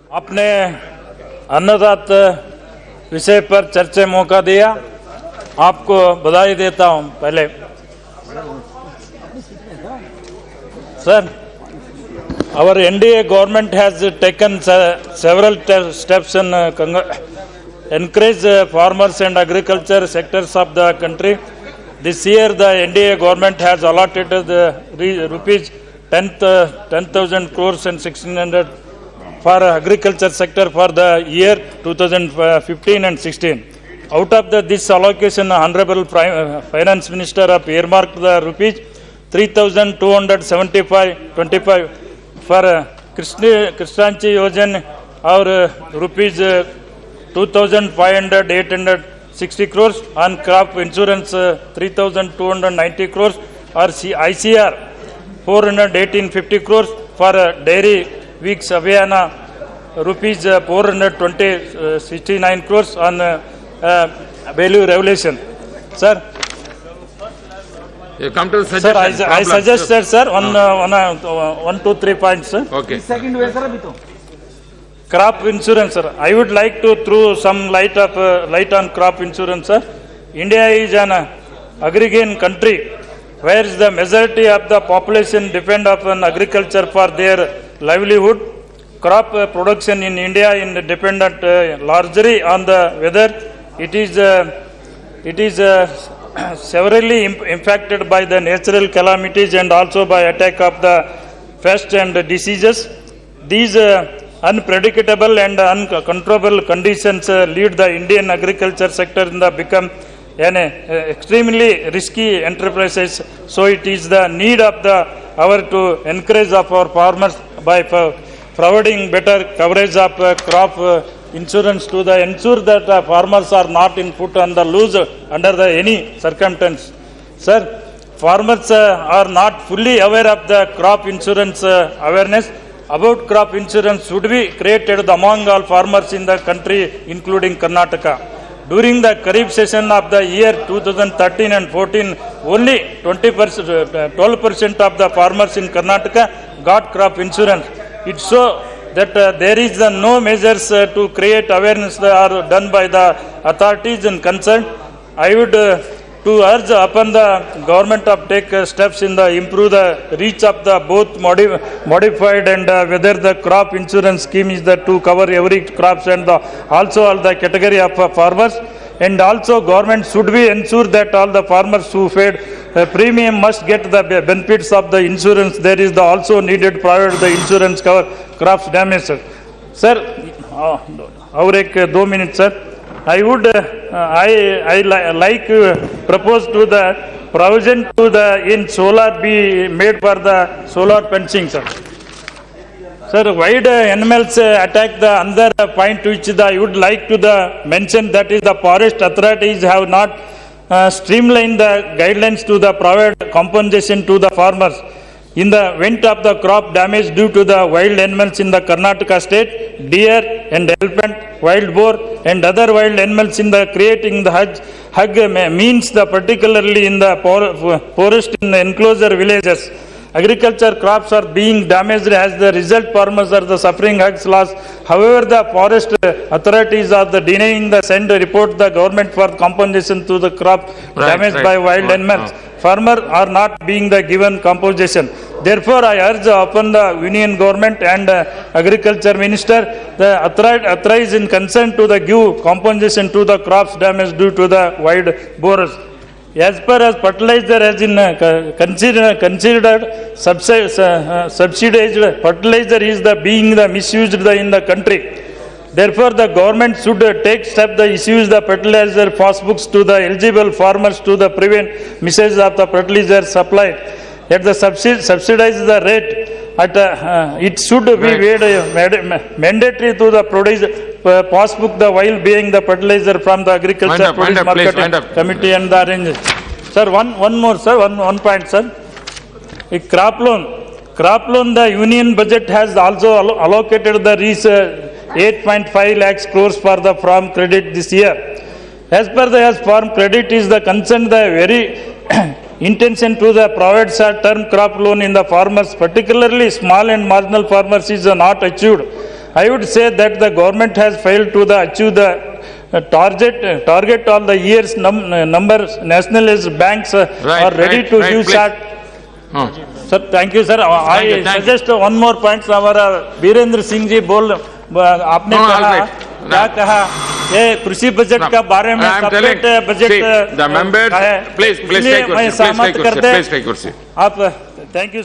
आपने अन्नदात विषय पर चर्चा मौका दिया, आपको बधाई देता हूं। पहले sir, our NDA government has taken several steps in encourage farmers and agriculture sectors of the country. This year the NDA government has allotted the rupees 10,000 crores and 1,600 for agriculture sector for the year 2015 and 16. Out of this allocation, Honorable Finance Minister have earmarked the rupees 3,275.25 for Krishnanchi Yojan or rupees 2,500,860 crores on crop insurance 3,290 crores or ICR 418.50 crores for dairy weeks Abhyana rupees 469 crores on value regulation. Sir, you come to the sir, suggestion. I suggested, sir, one, 2, 3 points, sir. Okay. Crop insurance, sir. I would like to throw some light on crop insurance, sir. India is an agrarian country where the majority of the population depend upon agriculture for their livelihood. Crop production in India is dependent largely on the weather. It is severely impacted by the natural calamities and also by attack of the pests and diseases. These unpredictable and uncontrollable conditions lead the Indian agriculture sector in the become an extremely risky enterprises. So it is the need of the hour to encourage of our farmers by providing better coverage of crop insurance to ensure that farmers are not put on the loose under any circumstance. Sir, farmers are not fully aware of the crop insurance awareness about crop insurance should be created among all farmers in the country, including Karnataka. During the Kharif session of the year 2013 and 14, only 12% of the farmers in Karnataka got crop insurance. It shows that there is no measures to create awareness that are done by the authorities in concern. I would to urge upon the government to take steps in the improve the reach of the both modified and whether the crop insurance scheme is the to cover every crops and also all the category of farmers. And also government should be ensure that all the farmers who paid premium must get the benefits of the insurance. There is the also needed provide the insurance cover crops damage. Sir, और एक 2 minutes, sir. I would like propose to the provision to the in solar be made for the solar fencing, sir. Sir, why the animals attack the other point which I would like to mention, that is the forest authorities have not streamlined the guidelines to the provide compensation to the farmers in the event of the crop damage due to the wild animals in the Karnataka state. Deer and elephant, wild boar and other wild animals in the creating the hug means the particularly in the forest in the enclosure villages. Agriculture crops are being damaged as the result farmers are the suffering hugs loss. However, the forest authorities are the denying the send report the government for compensation to the crop damaged by wild animals. Farmers are not being the given compensation. Therefore, I urge upon the Union government and Agriculture Minister the authorize in concern to the give compensation to the crops damaged due to the wild boars. As per as fertilizer has in considered subsidized fertilizer is the being the misused in the country. Therefore, the government should take step the issues the fertilizer passbooks to the eligible farmers to the prevent misuse of the fertilizer supply. At the subsidize the rate at it should be made mandatory to the produce passbook the while being the fertilizer from the agriculture produce marketing committee and the arrange. Sir, one more, sir, one point, sir. A crop loan the union budget has also allocated the 8.5 lakhs crores for the farm credit this year. As per the farm credit is the concern the very intention to the provide short-term crop loan in the farmers, particularly small and marginal farmers, is not achieved. I would say that the government has failed to achieve the target all the years numbers nationalist banks are ready to give please. short. Sir, thank you, sir. Thank you, I thank suggest one more point. हमारा वीरेंद्र सिंह जी आपने No, कहा all right. क्या कहा ये कृषि budget का बारे में I'm telling, separate budget see, the members, का है। please इसलिए take your मैं seat, सहमत please करते take your seat. आप थैंक यू